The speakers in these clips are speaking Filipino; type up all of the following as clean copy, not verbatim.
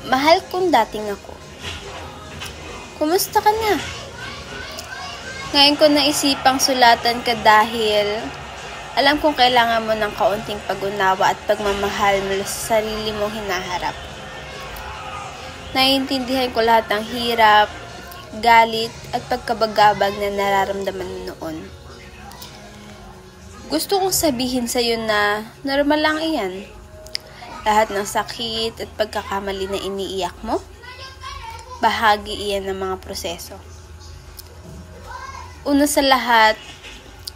Mahal kong dating ako. Kumusta ka na? Ngayon ko naisipang sulatan ka dahil alam kong kailangan mo ng kaunting pag-unawa at pagmamahal mula sa sarili mong hinaharap. Naiintindihan ko lahat ng hirap, galit at pagkabagabag na nararamdaman mo noon. Gusto kong sabihin sa'yo na normal lang iyan. Lahat ng sakit at pagkakamali na iniiyak mo, bahagi iyan ng mga proseso. Una sa lahat,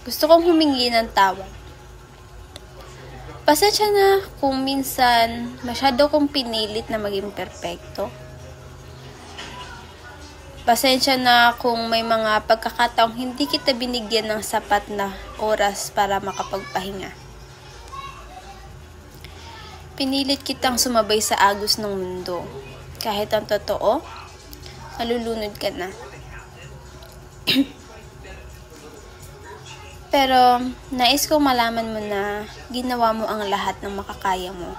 gusto kong humingi ng tawad. Pasensya na kung minsan masyado kong pinilit na maging perpekto. Pasensya na kung may mga pagkakataong hindi kita binigyan ng sapat na oras para makapagpahinga. Pinilit kitang sumabay sa agos ng mundo. Kahit ang totoo, nalulunod ka na. Pero, nais kong malaman mo na ginawa mo ang lahat ng makakaya mo.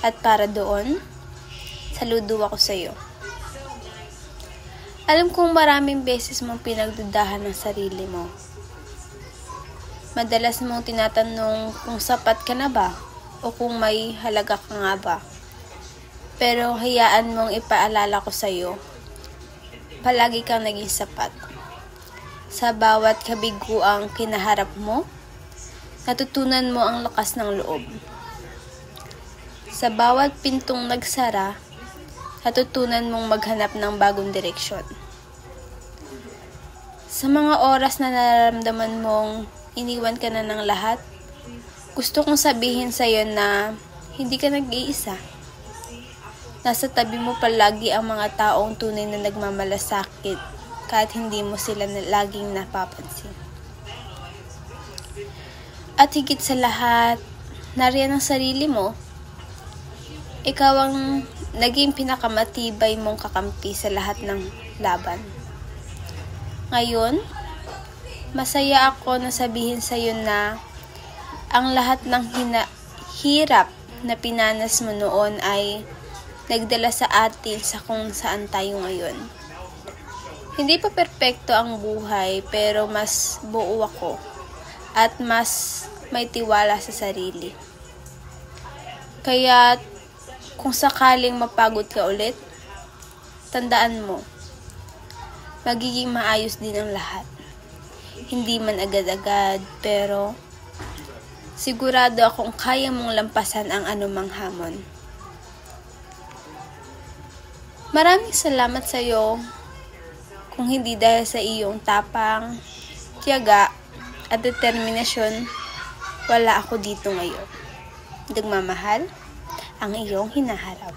At para doon, saludo ako sa'yo. Alam kong maraming beses mong pinagdudahan ng sarili mo. Madalas mong tinatanong kung sapat ka na ba o kung may halaga ka nga ba. Pero hayaan mong ipaalala ko sa'yo, palagi kang naging sapat. Sa bawat kabiguang kinaharap mo, natutunan mo ang lakas ng loob. Sa bawat pintong nagsara, natutunan mong maghanap ng bagong direksyon. Sa mga oras na nararamdaman mong iniwan ka na ng lahat, gusto kong sabihin sa'yo na hindi ka nag-iisa. Nasa tabi mo palagi ang mga taong tunay na nagmamalasakit kahit hindi mo sila laging napapansin. At higit sa lahat, nariyan ang sarili mo. Ikaw ang naging pinakamatibay mong kakampi sa lahat ng laban. Ngayon, masaya ako na sabihin sa'yo na ang lahat ng hirap na pinanas mo noon ay nagdala sa atin sa kung saan tayo ngayon. Hindi pa perpekto ang buhay, pero mas buo ako at mas may tiwala sa sarili. Kaya kung sakaling mapagod ka ulit, tandaan mo, magiging maayos din ang lahat. Hindi man agad-agad, pero sigurado akong kaya mong lampasan ang anumang hamon. Maraming salamat sa iyo. Kung hindi dahil sa iyong tapang, tiyaga, at determinasyon, wala ako dito ngayon. Nagmamahal ang iyong hinaharap.